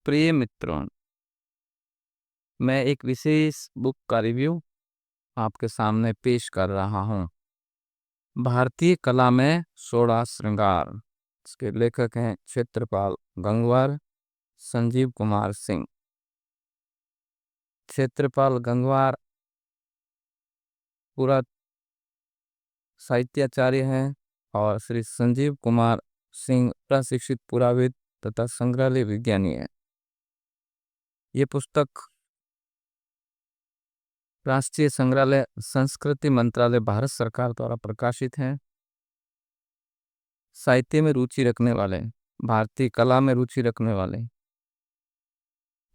प्रिय मित्रों, मैं एक विशेष बुक का रिव्यू आपके सामने पेश कर रहा हूँ। भारतीय कला में 16 श्रृंगार। इसके लेखक हैं क्षेत्रपाल गंगवार, संजीव कुमार सिंह। क्षेत्रपाल गंगवार पूरा साहित्याचार्य हैं और श्री संजीव कुमार सिंह प्रशिक्षित पुराविद तथा संग्रहालय विज्ञानी है। ये पुस्तक राष्ट्रीय संग्रहालय संस्कृति मंत्रालय भारत सरकार द्वारा प्रकाशित है। साहित्य में रुचि रखने वाले, भारतीय कला में रुचि रखने वाले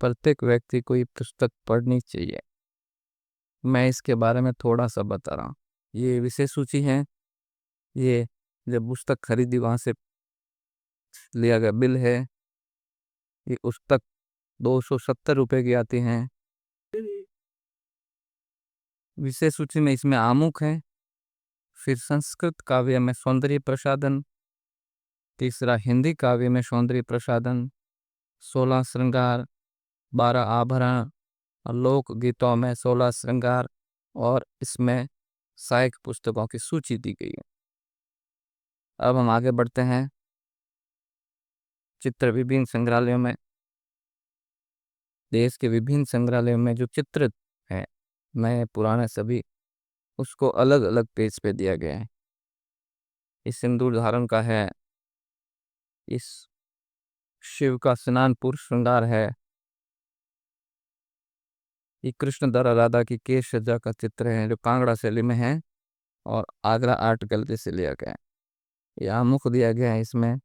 प्रत्येक व्यक्ति को ये पुस्तक पढ़नी चाहिए। मैं इसके बारे में थोड़ा सा बता रहा हूँ। ये विशेष सूची है। ये जब पुस्तक खरीदी वहां से लिया गया बिल है। ये पुस्तक 270 रुपए की आती है। विशेष सूची में इसमें आमुख है, फिर संस्कृत काव्य में सौंदर्य प्रसाधन, तीसरा हिंदी काव्य में सौंदर्य प्रसाधन, 16 श्रृंगार, 12 आभरण, लोक गीतों में 16 श्रृंगार, और इसमें सहायक पुस्तकों की सूची दी गई है। अब हम आगे बढ़ते हैं। चित्र विभिन्न संग्रहालयों में, देश के विभिन्न संग्रहालयों में जो चित्र है, नए पुराने सभी, उसको अलग अलग पेज पे दिया गया है। इस सिंदूर धारण का है, इस शिव का स्नान पूर्व श्रृंगार है, ये कृष्ण द्वारा राधा की केश सज्जा का चित्र है जो कांगड़ा शैली में है और आगरा आर्ट गैलरी से लिया गया है। यह आमुख दिया गया है। इसमें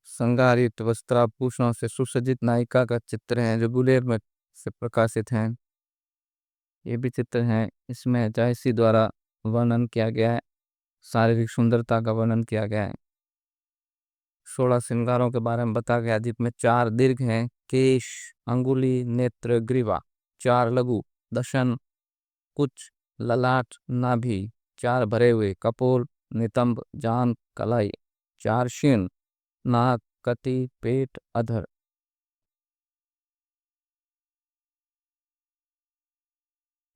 संगारित वस्त्राभूषणों से सुसज्जित नायिका का चित्र है जो गुलेर में से प्रकाशित है। ये भी चित्र है। इसमें जायसी द्वारा वर्णन किया गया है, शारीरिक सुंदरता का वर्णन किया गया है। 16 श्रृंगारों के बारे में बताया गया, जिसमें 4 दीर्घ हैं, केश, अंगुली, नेत्र, ग्रीवा, 4 लघु, दशन, कुछ, ललाट, नाभि, 4 भरे हुए, कपोल, नितंब, जान, कलाई, 4 शीन, नाक, कटी, पेट, अधर।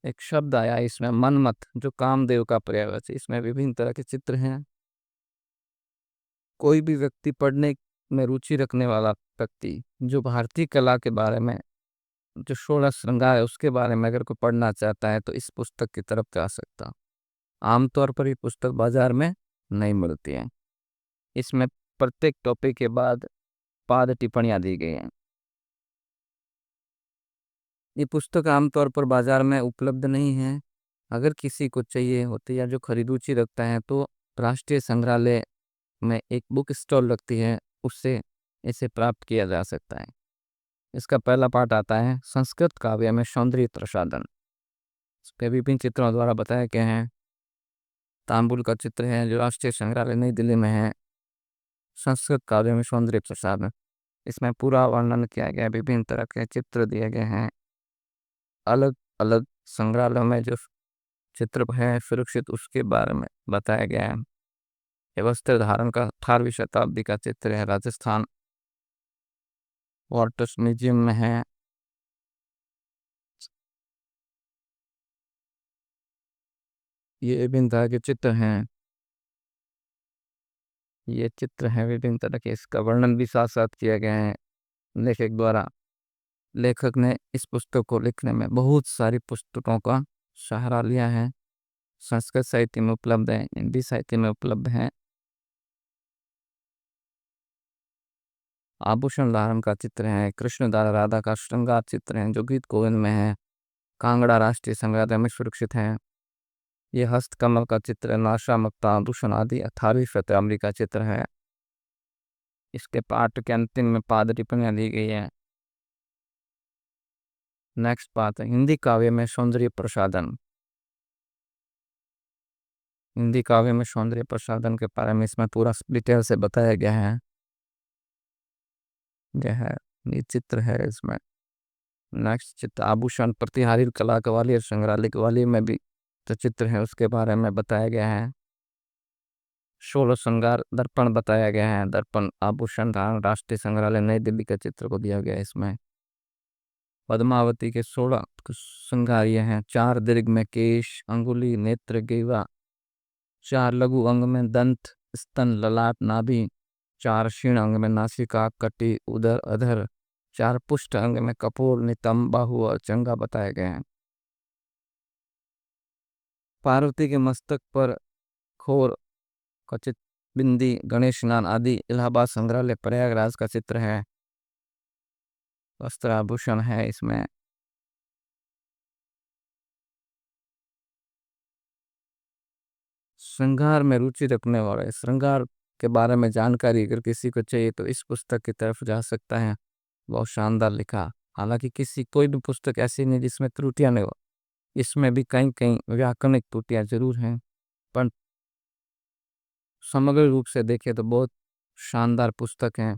एक शब्द आया इसमें मनमत, जो कामदेव का पर्यायवाची। इसमें विभिन्न तरह के चित्र हैं। कोई भी व्यक्ति पढ़ने में रुचि रखने वाला व्यक्ति जो भारतीय कला के बारे में, जो 16 श्रृंगार है उसके बारे में अगर कोई पढ़ना चाहता है तो इस पुस्तक की तरफ जा सकता। आमतौर पर ये पुस्तक बाजार में नहीं मिलती है। इसमें प्रत्येक टॉपिक के बाद पाद टिप्पणियां दी गई हैं। ये पुस्तक आमतौर पर बाजार में उपलब्ध नहीं है। अगर किसी को चाहिए होती या जो खरीद रुचि रखता है तो राष्ट्रीय संग्रहालय में एक बुक स्टॉल लगती है, उससे इसे प्राप्त किया जा सकता है। इसका पहला पार्ट आता है संस्कृत काव्य में सौंदर्य प्रसाधन। इस पे विभिन्न चित्रों द्वारा बताया गया है। तांबुल का चित्र है जो राष्ट्रीय संग्रहालय नई दिल्ली में है। संस्कृत काव्य में सौंदर्य प्रसाधन, इसमें पूरा वर्णन किया गया है, विभिन्न तरह के चित्र दिए गए हैं। अलग अलग संग्रहालयों में जो चित्र है सुरक्षित, उसके बारे में बताया गया है। ये वस्त्र धारण का 18वीं शताब्दी का चित्र है, राजस्थान वाटर्स म्यूजियम में है। ये विभिन्न तरह के चित्र हैं। ये चित्र है विभिन्न तरह के, इसका वर्णन भी साथ साथ किया गया है लेखक द्वारा। लेखक ने इस पुस्तक को लिखने में बहुत सारी पुस्तकों का सहारा लिया है। संस्कृत साहित्य में उपलब्ध है, हिंदी साहित्य में उपलब्ध है। आभूषण धारण का चित्र है, कृष्ण द्वारा राधा का श्रृंगार चित्र है जो गीत गोविंद में है, कांगड़ा राष्ट्रीय संग्रहालय में सुरक्षित है। ये हस्तकमल का चित्र है, नाशा, मक्ता, आभूषण आदि 18वीं शताब्दी का चित्र है। इसके पाठ के अंतिम में पाद टिप्पणियां दी गई है। नेक्स्ट बात है हिंदी काव्य में सौंदर्य प्रसाधन। हिंदी काव्य में सौंदर्य प्रसाधन के बारे में इसमें पूरा डिटेल से बताया गया है। यह है, ये चित्र है इसमें। नेक्स्ट चित्र आभूषण प्रतिहारी कला ग्वालियर संग्रहालय ग्वालियर में भी जो चित्र है उसके बारे में बताया गया है। 16 श्रृंगार दर्पण बताया गया है। दर्पण आभूषण धारण राष्ट्रीय संग्रहालय नई दिल्ली के चित्र को दिया गया है इसमें। पद्मावती के 16 श्रृंगार ये हैं। 4 दीर्घ में केश, अंगुली, नेत्र, ग्रीवा। 4 लघु अंग में दंत, स्तन, ललाट, नाभि। 4 क्षीण अंग में नासिका, कटी, उदर, अधर। 4 पुष्ट अंग में कपोल, नितंब, बाहु और चंगा बताए गए हैं। पार्वती के मस्तक पर खोर, खचित बिंदी, गणेश स्नान आदि इलाहाबाद संग्रहालय प्रयागराज का चित्र है। वस्त्राभूषण है इसमें। श्रृंगार में रुचि रखने वाले, श्रृंगार के बारे में जानकारी अगर किसी को चाहिए तो इस पुस्तक की तरफ जा सकता है। बहुत शानदार लिखा। हालांकि किसी कोई भी पुस्तक ऐसी नहीं जिसमें त्रुटियां नहीं हो। इसमें भी कहीं कहीं व्याकरणिक त्रुटियां जरूर हैं, पर समग्र रूप से देखें तो बहुत शानदार पुस्तक है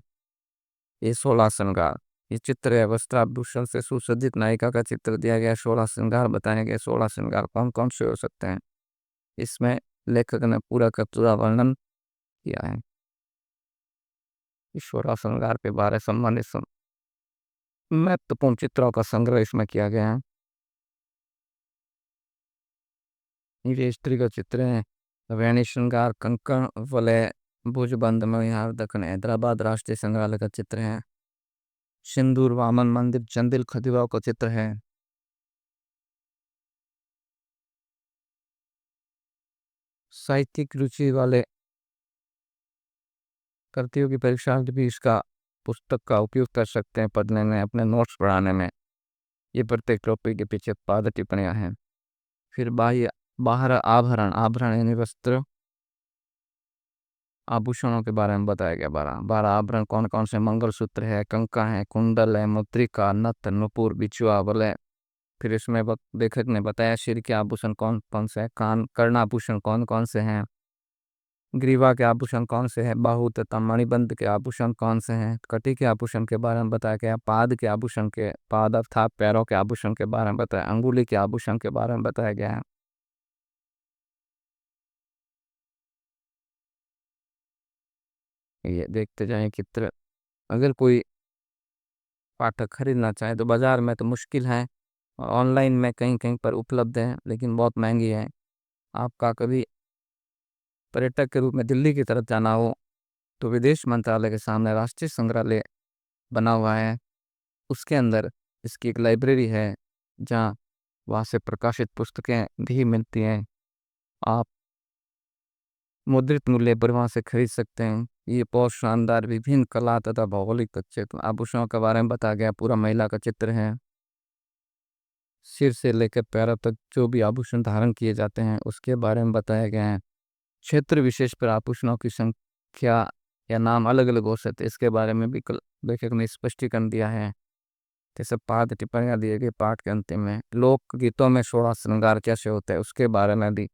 ये 16 श्रृंगार। ये चित्र है, वस्त्राभूषण से सुसज्जित नायिका का चित्र दिया गया। 16 श्रृंगार बताए गए। 16 श्रृंगार कौन कौन से हो सकते हैं, इसमें लेखक ने पूरा का पूरा वर्णन किया है। इस 16 श्रृंगार के बारे संबंधित महत्वपूर्ण चित्रों का संग्रह इसमें किया गया है। ये स्त्री का चित्र है। वेणी श्रृंगार, कंकण वलय, भुजबंद में यहाँ दक्षिण हैदराबाद राष्ट्रीय संग्रहालय का चित्र है। सिंदूर, वामन मंदिर, चंदिल खजुराहो का चित्र है। साहित्यिक रुचि वाले प्रतियोगी परीक्षार्थी भी इसका पुस्तक का उपयोग कर सकते हैं पढ़ने में, अपने नोट्स पढ़ाने में। ये प्रत्येक टॉपिक के पीछे पाद टिप्पणियां हैं। फिर बाह्य बाहर आभरण, आभरण यानी वस्त्र, आभूषणों के बारे में बताया गया। 12 12 आभरण कौन कौन से, मंगलसूत्र है, कंकण है, कुंडल है, मुद्रिका, नथ, नुपुर, बिछुआ, वलय। फिर इसमें लेखक ने बताया सिर के आभूषण कौन कौन से हैं, कान कर्णाभूषण कौन कौन से हैं, ग्रीवा के आभूषण कौन से हैं, बाहु तथा मणिबंध के आभूषण कौन से हैं, कटी के आभूषण के बारे में बताया गया, पाद के आभूषण के, पाद अर्थात पैरों के आभूषण के बारे में बताया, अंगुली के आभूषण के बारे में बताया गया है। ये देखते जाएं चित्र। अगर कोई पाठक खरीदना चाहे तो बाजार में तो मुश्किल है, ऑनलाइन में कहीं कहीं पर उपलब्ध है, लेकिन बहुत महंगी है। आपका कभी पर्यटक के रूप में दिल्ली की तरफ जाना हो तो विदेश मंत्रालय के सामने राष्ट्रीय संग्रहालय बना हुआ है, उसके अंदर इसकी एक लाइब्रेरी है जहाँ वहाँ से प्रकाशित पुस्तकें भी मिलती हैं। आप मुद्रित मूल्य पर वहाँ से खरीद सकते हैं। ये बहुत शानदार विभिन्न कला तथा भौगोलिक चित्र आभूषणों के बारे में बताया गया। पूरा महिला का चित्र है। सिर से लेकर पैरों तक जो भी आभूषण धारण किए जाते हैं उसके बारे में बताया गया है। क्षेत्र विशेष पर आभूषणों की संख्या या नाम अलग अलग हो सकते हैं, इसके बारे में भी लेखक ने स्पष्टीकरण दिया है। जैसे पाठ टिप्पणियां दिए गए पाठ के अंतिम में। लोक गीतों में 16 श्रृंगार कैसे होते हैं उसके बारे में भी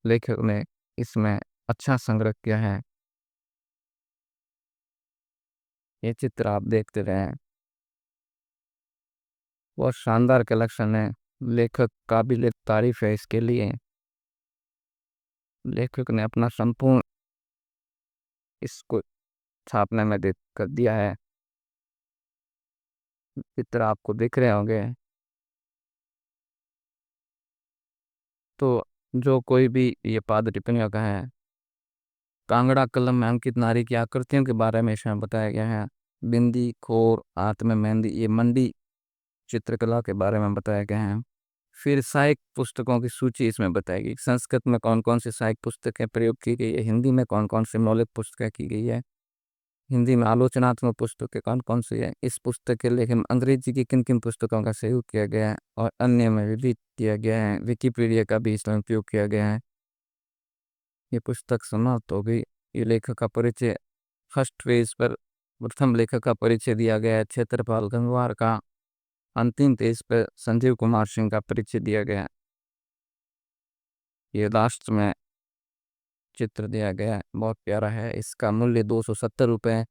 लेखक ने इसमें अच्छा संग्रह किया है। ये चित्र आप देखते रहे, बहुत शानदार कलेक्शन है। लेखक काबिल तारीफ है इसके लिए। लेखक ने अपना संपूर्ण इसको छापने में दे कर दिया है। चित्र आपको दिख रहे होंगे। तो जो कोई भी ये पाद टिप्पणियों का है, कांगड़ा कलम में अंकित नारी की आकृतियों के बारे में इसमें बताया गया है। बिंदी, खोर, हाथ में मेहंदी, ये मंडी चित्रकला के बारे में बताया गया है। फिर सहायक पुस्तकों की सूची इसमें बताएगी। संस्कृत में कौन कौन सी सहायक पुस्तकें प्रयोग की गई है, हिंदी में कौन कौन सी मौलिक पुस्तकें की गई है, हिंदी में आलोचनात्मक पुस्तकें कौन कौन सी है, इस पुस्तक के लेखन में अंग्रेजी की किन किन पुस्तकों का सहयोग किया गया है और अन्य में विविध किया गया है। विकिपीडिया का भी इसमें उपयोग किया गया है। ये पुस्तक समाप्त हो गई। ये लेखक का परिचय फर्स्ट पेज पर प्रथम लेखक का परिचय दिया गया है क्षेत्रपाल गंगवार का। अंतिम पेज पर संजीव कुमार सिंह का परिचय दिया गया है। ये लास्ट में चित्र दिया गया है, बहुत प्यारा है। इसका मूल्य 270 रुपये।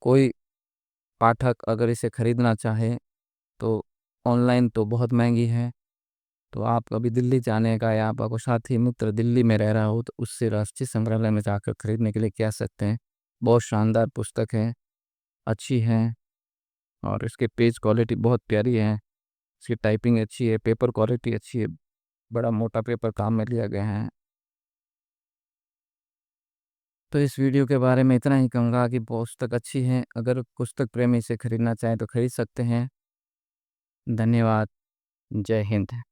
कोई पाठक अगर इसे खरीदना चाहे तो ऑनलाइन तो बहुत महंगी है, तो आप कभी दिल्ली जाने का या आपका कोई साथी मित्र दिल्ली में रह रहा हो तो उससे राष्ट्रीय संग्रहालय में जाकर खरीदने के लिए कह सकते हैं। बहुत शानदार पुस्तक है, अच्छी है, और इसके पेज क्वालिटी बहुत प्यारी है, इसकी टाइपिंग अच्छी है, पेपर क्वालिटी अच्छी है, बड़ा मोटा पेपर काम में लिया गया है। तो इस वीडियो के बारे में इतना ही कहूँगा कि पुस्तक अच्छी है, अगर पुस्तक प्रेमी इसे खरीदना चाहें तो खरीद सकते हैं। धन्यवाद। जय हिंद।